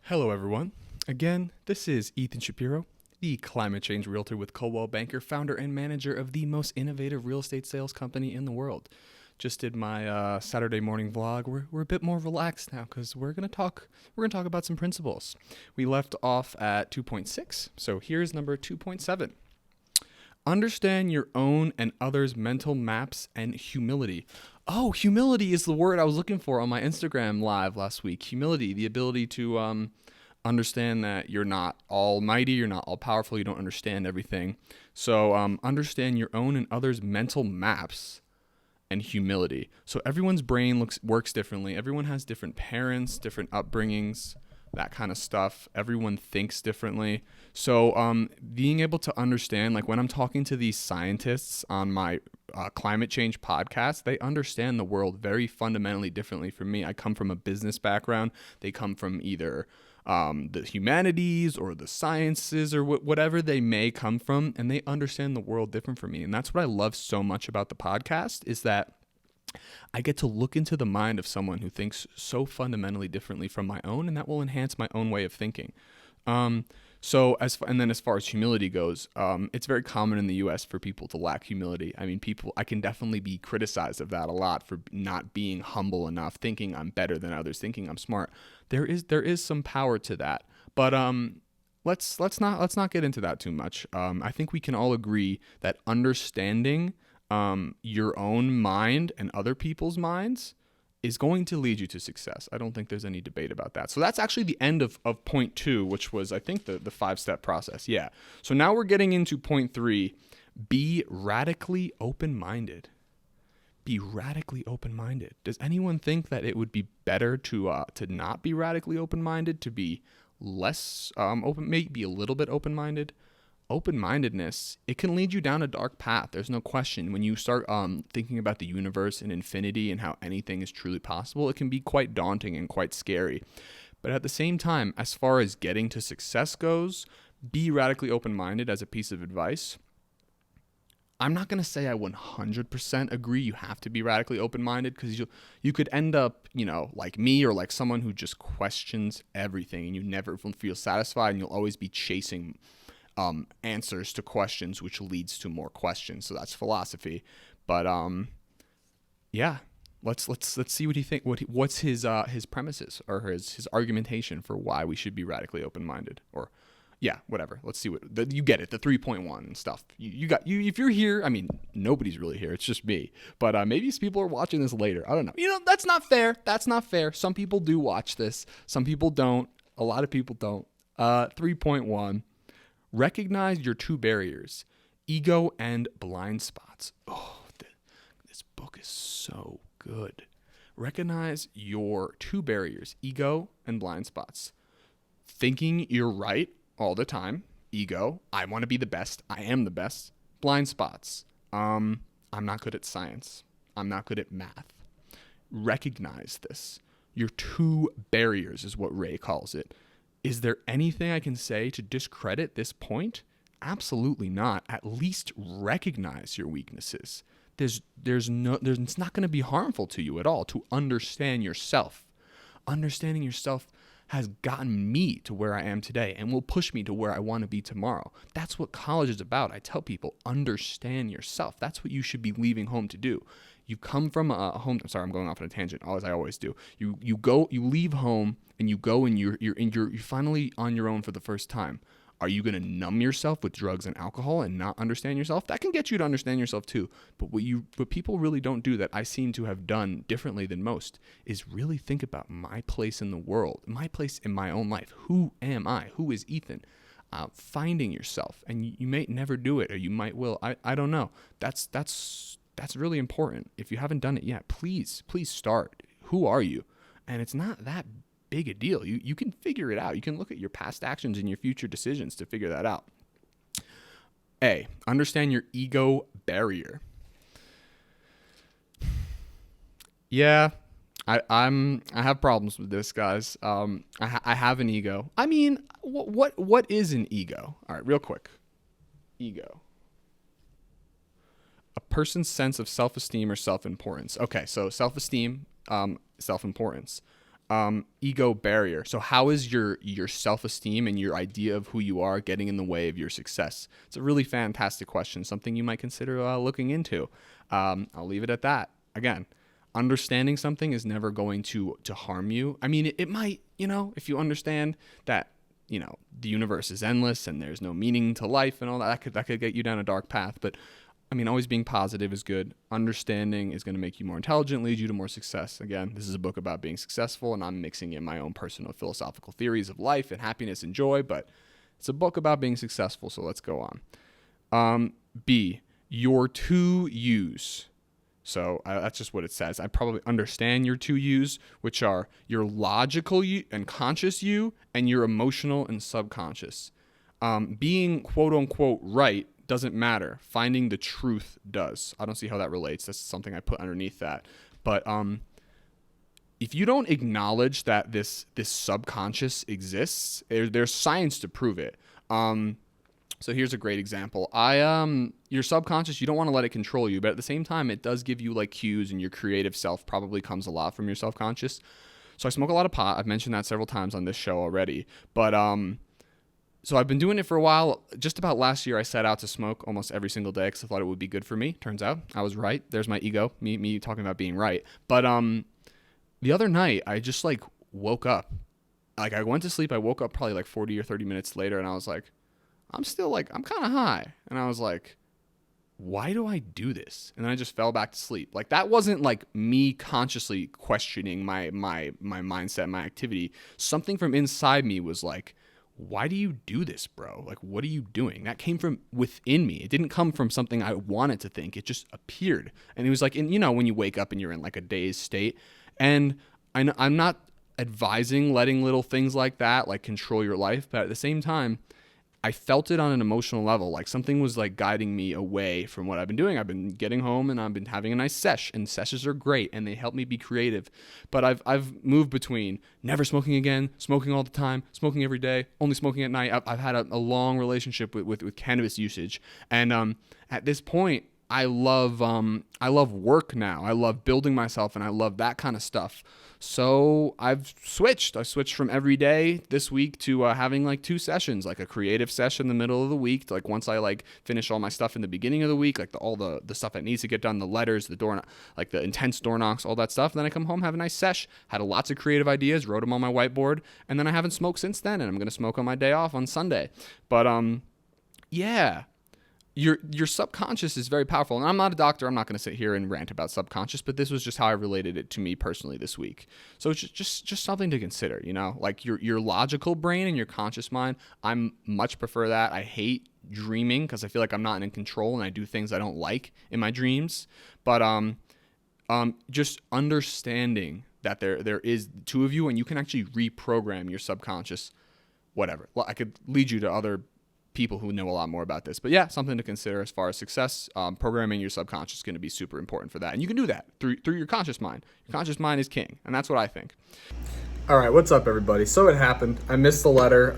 Hello, everyone. Again, this is Ethan Shapiro, the climate change realtor with Coldwell Banker, founder and manager of the most innovative real estate sales company in the world. Just did my Saturday morning vlog. We're a bit more relaxed now because we're gonna talk about some principles. We left off at 2.6, so here's number 2.7. Understand your own and others' mental maps and humility. Oh, humility is the word I was looking for on my Instagram live last week. Humility, the ability to understand that you're not almighty, you're not all powerful, you don't understand everything. So understand your own and others' mental maps and humility. So everyone's brain works differently. Everyone has different parents, different upbringings, that kind of stuff. Everyone thinks differently. So being able to understand, like when I'm talking to these scientists on my climate change podcast, they understand the world very fundamentally differently from me. I come from a business background. They come from either the humanities or the sciences or whatever they may come from, and they understand the world different from me. And that's what I love so much about the podcast, is that I get to look into the mind of someone who thinks so fundamentally differently from my own, and that will enhance my own way of thinking. And then as far as humility goes, it's very common in the U.S. for people to lack humility. I mean, I can definitely be criticized of that a lot for not being humble enough, thinking I'm better than others, thinking I'm smart. There is some power to that, but let's not get into that too much. I think we can all agree that understanding your own mind and other people's minds is going to lead you to success. I don't think there's any debate about that. So that's actually the end of point 2, which was, I think, the 5-step process. Yeah. So now we're getting into point 3, be radically open-minded. Be radically open-minded. Does anyone think that it would be better to not be radically open-minded, to be less open, maybe a little bit open-minded? Open-mindedness, it can lead you down a dark path. There's no question. When you start thinking about the universe and infinity and how anything is truly possible, it can be quite daunting and quite scary. But at the same time, as far as getting to success goes, be radically open-minded as a piece of advice. I'm not going to say I 100% agree you have to be radically open-minded, because you could end up, like me, or like someone who just questions everything and you never feel satisfied, and you'll always be chasing answers to questions, which leads to more questions. So that's philosophy. But yeah, let's see what he think. What's his premises or his argumentation for why we should be radically open-minded, or yeah, whatever. Let's see you get it. The 3.1 and stuff. You if you're here. I mean, nobody's really here. It's just me. But maybe people are watching this later. I don't know. That's not fair. That's not fair. Some people do watch this. Some people don't. A lot of people don't. 3.1. Recognize your 2 barriers, ego and blind spots. Oh, this book is so good. Recognize your 2 barriers, ego and blind spots. Thinking you're right all the time, ego. I want to be the best. I am the best. Blind spots. I'm not good at science. I'm not good at math. Recognize this. Your 2 barriers is what Ray calls it. Is there anything I can say to discredit this point? Absolutely not. At least recognize your weaknesses. It's not going to be harmful to you at all to understand yourself. Understanding yourself has gotten me to where I am today and will push me to where I want to be tomorrow. That's what college is about. I tell people, understand yourself. That's what you should be leaving home to do. You come from a home. Sorry, I'm going off on a tangent, as I always do. You leave home and you go and you're finally on your own for the first time. Are you going to numb yourself with drugs and alcohol and not understand yourself? That can get you to understand yourself too. But what people really don't do, that I seem to have done differently than most, is really think about my place in the world, my place in my own life. Who am I? Who is Ethan? Finding yourself, and you may never do it, or you might will. I don't know. That's really important. If you haven't done it yet, please start. Who are you? And it's not that big a deal. You can figure it out. You can look at your past actions and your future decisions to figure that out. A, understand your ego barrier. Yeah, I have problems with this, guys. I have an ego. I mean, what is an ego? All right, real quick. Ego. A person's sense of self-esteem or self-importance. Okay, so self-esteem, self-importance. ego barrier. So how is your self-esteem and your idea of who you are getting in the way of your success? It's a really fantastic question, something you might consider looking into. I'll leave it at that. Again, understanding something is never going to harm you. I mean, it might, if you understand that, the universe is endless and there's no meaning to life and all that could get you down a dark path. But I mean, always being positive is good. Understanding is going to make you more intelligent, lead you to more success. Again, this is a book about being successful, and I'm mixing in my own personal philosophical theories of life and happiness and joy, but it's a book about being successful, so let's go on. B, your two U's. So that's just what it says. I probably understand your two U's, which are your logical you and conscious you and your emotional and subconscious. Being quote unquote right doesn't matter. Finding the truth does. I don't see how that relates. That's something I put underneath that. But if you don't acknowledge that this subconscious exists, there's science to prove it. So here's a great example. Your subconscious, you don't want to let it control you, but at the same time, it does give you like cues, and your creative self probably comes a lot from your subconscious. So I smoke a lot of pot. I've mentioned that several times on this show already. But so I've been doing it for a while. Just about last year, I set out to smoke almost every single day because I thought it would be good for me. Turns out I was right. There's my ego, me talking about being right. But the other night, I just like woke up. Like I went to sleep. I woke up probably like 40 or 30 minutes later, and I was like, I'm kind of high. And I was like, why do I do this? And then I just fell back to sleep. Like that wasn't like me consciously questioning my mindset, my activity. Something from inside me was like, why do you do this, bro? Like, what are you doing? That came from within me. It didn't come from something I wanted to think. It just appeared. And it was like, when you wake up and you're in like a dazed state. And I'm not advising letting little things like that like control your life, but at the same time, I felt it on an emotional level. Like something was like guiding me away from what I've been doing. I've been getting home and I've been having a nice sesh, and sessions are great and they help me be creative. But I've moved between never smoking again, smoking all the time, smoking every day, only smoking at night. I've had a long relationship with cannabis usage. And at this point, I love work now. I love building myself, and I love that kind of stuff. So I've switched. I switched from every day this week to having like 2 sessions, like a creative session in the middle of the week. To, like once I like finish all my stuff in the beginning of the week, like all the stuff that needs to get done, the letters, the door, like the intense door knocks, all that stuff. And then I come home, have a nice sesh, had lots of creative ideas, wrote them on my whiteboard, and then I haven't smoked since then. And I'm gonna smoke on my day off on Sunday. But yeah. Your subconscious is very powerful. And I'm not a doctor. I'm not going to sit here and rant about subconscious, but this was just how I related it to me personally this week. So it's just something to consider, like your logical brain and your conscious mind. I much prefer that. I hate dreaming because I feel like I'm not in control and I do things I don't like in my dreams. But just understanding that there is 2 of you and you can actually reprogram your subconscious, whatever. Well, I could lead you to other people who know a lot more about this. But yeah, something to consider as far as success. Programming your subconscious is going to be super important for that. And you can do that through your conscious mind. Your conscious mind is king. And that's what I think. All right, what's up, everybody? So it happened. I missed the letter.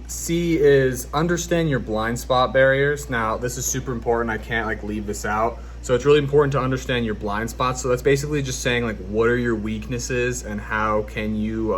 C is understand your blind spot barriers. Now, this is super important. I can't like leave this out. So it's really important to understand your blind spots. So that's basically just saying like, what are your weaknesses and how can you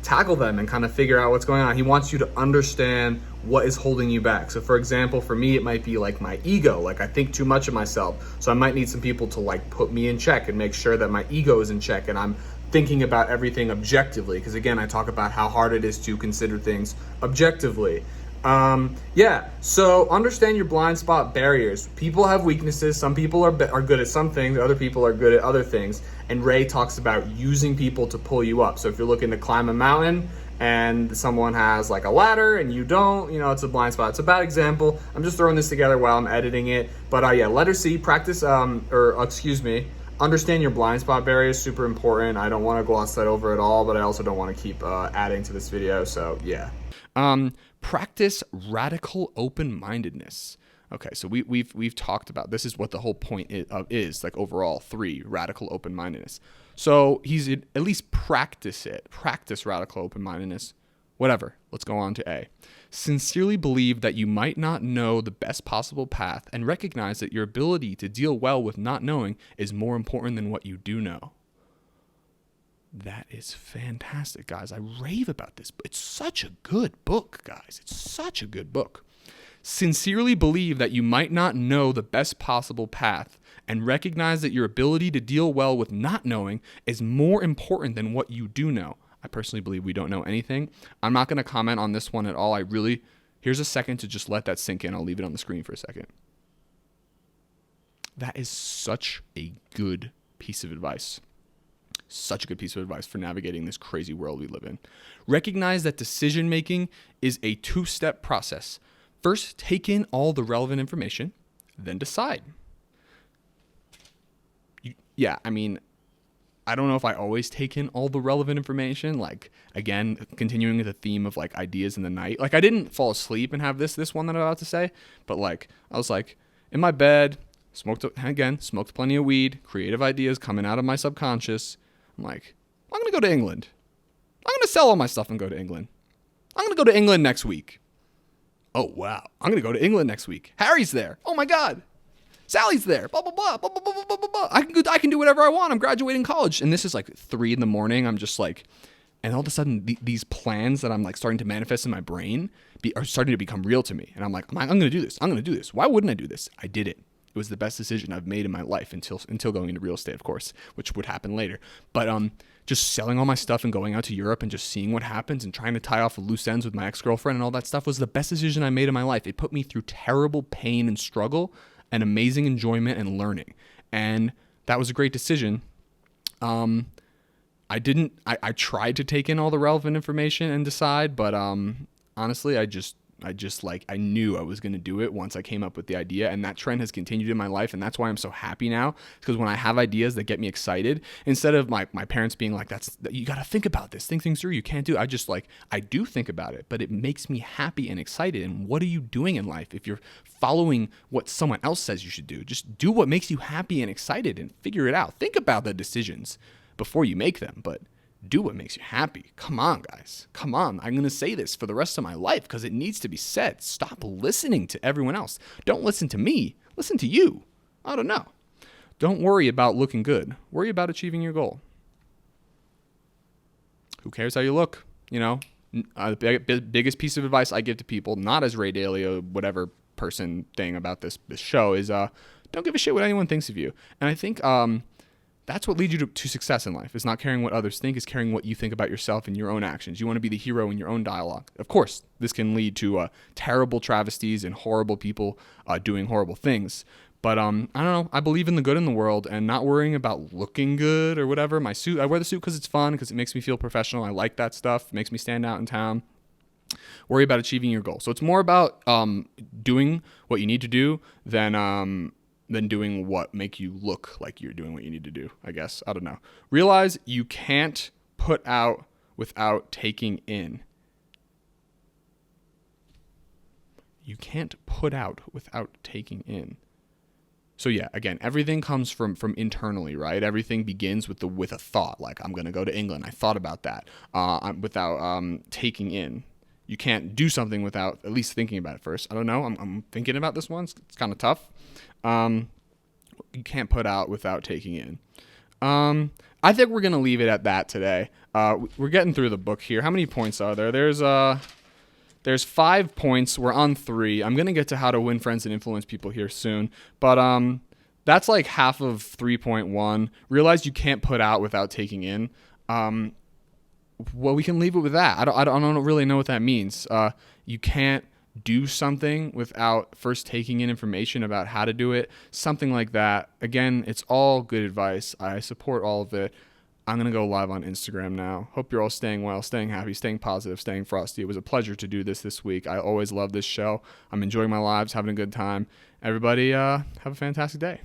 tackle them and kind of figure out what's going on. He wants you to understand what is holding you back. So for example, for me, it might be like my ego. Like I think too much of myself. So I might need some people to like put me in check and make sure that my ego is in check and I'm thinking about everything objectively. Because again, I talk about how hard it is to consider things objectively. So understand your blind spot barriers. People have weaknesses. Some people are good at some things. Other people are good at other things. And Ray talks about using people to pull you up. So if you're looking to climb a mountain and someone has like a ladder and you don't, it's a blind spot. It's a bad example. I'm just throwing this together while I'm editing it. But letter C, practice, understand your blind spot barriers, super important. I don't want to gloss that over at all, but I also don't want to keep adding to this video. So yeah. Practice radical open-mindedness. Okay, so we've talked about this is what the whole point is like overall 3 radical open-mindedness. So he's at least practice radical open-mindedness. Whatever. Let's go on to A. Sincerely believe that you might not know the best possible path and recognize that your ability to deal well with not knowing is more important than what you do know. That is fantastic, guys. I rave about this. It's such a good book, guys. It's such a good book. Sincerely believe that you might not know the best possible path and recognize that your ability to deal well with not knowing is more important than what you do know. I personally believe we don't know anything. I'm not going to comment on this one at all. Here's a second to just let that sink in. I'll leave it on the screen for a second. That is such a good piece of advice. Such a good piece of advice for navigating this crazy world we live in. Recognize that decision making is a two-step process. First, take in all the relevant information, then decide. I don't know if I always take in all the relevant information. Like, again, continuing with the theme of like ideas in the night. Like, I didn't fall asleep and have this one that I'm about to say, but like, I was like in my bed, smoked plenty of weed, creative ideas coming out of my subconscious. I'm like, I'm going to go to England. I'm going to sell all my stuff and go to England. I'm going to go to England next week. Oh, wow. I'm going to go to England next week. Harry's there. Oh, my God. Sally's there. Blah, blah, blah, blah, blah, blah, blah, blah, blah. I can do whatever I want. I'm graduating college. And this is like 3 a.m. I'm just like, and all of a sudden these plans that I'm like starting to manifest in my brain are starting to become real to me. And I'm like, I'm going to do this. I'm going to do this. Why wouldn't I do this? I did it. It was the best decision I've made in my life until going into real estate, of course, which would happen later. But just selling all my stuff and going out to Europe and just seeing what happens and trying to tie off the loose ends with my ex-girlfriend and all that stuff was the best decision I made in my life. It put me through terrible pain and struggle and amazing enjoyment and learning. And that was a great decision. I tried to take in all the relevant information and decide, but honestly, I knew I was going to do it once I came up with the idea, and that trend has continued in my life, and that's why I'm so happy now, because when I have ideas that get me excited, instead of my parents being like, you got to think about this, think things through, you can't do it, I do think about it, but it makes me happy and excited. And what are you doing in life if you're following what someone else says you should do? Just do what makes you happy and excited and figure it out. Think about the decisions before you make them, but do what makes you happy. Come on, guys. Come on. I'm going to say this for the rest of my life because it needs to be said. Stop listening to everyone else. Don't listen to me. Listen to you. I don't know. Don't worry about looking good. Worry about achieving your goal. Who cares how you look? The biggest piece of advice I give to people, not as Ray Dalio, whatever person thing about this show, is don't give a shit what anyone thinks of you. And I think that's what leads you to success in life. It's not caring what others think, it's caring what you think about yourself and your own actions. You want to be the hero in your own dialogue. Of course, this can lead to terrible travesties and horrible people doing horrible things. But I don't know. I believe in the good in the world and not worrying about looking good or whatever. My suit, I wear the suit because it's fun, because it makes me feel professional. I like that stuff. It makes me stand out in town. Worry about achieving your goal. So it's more about doing what you need to do than doing what make you look like you're doing what you need to do, I guess. I don't know. Realize you can't put out without taking in. You can't put out without taking in. So yeah, again, everything comes from internally, right? Everything begins with a thought, like I'm going to go to England. I thought about that without taking in. You can't do something without at least thinking about it first. I don't know. I'm thinking about this one. It's kind of tough. You can't put out without taking in. I think we're going to leave it at that today. We're getting through the book here. How many points are there? There's 5 points. We're on 3. I'm going to get to how to win friends and influence people here soon. But that's like half of 3.1. Realize you can't put out without taking in. Well, we can leave it with that. I don't really know what that means. You can't do something without first taking in information about how to do it. Something like that. Again, it's all good advice. I support all of it. I'm going to go live on Instagram now. Hope you're all staying well, staying happy, staying positive, staying frosty. It was a pleasure to do this week. I always love this show. I'm enjoying my lives, having a good time. Everybody, have a fantastic day.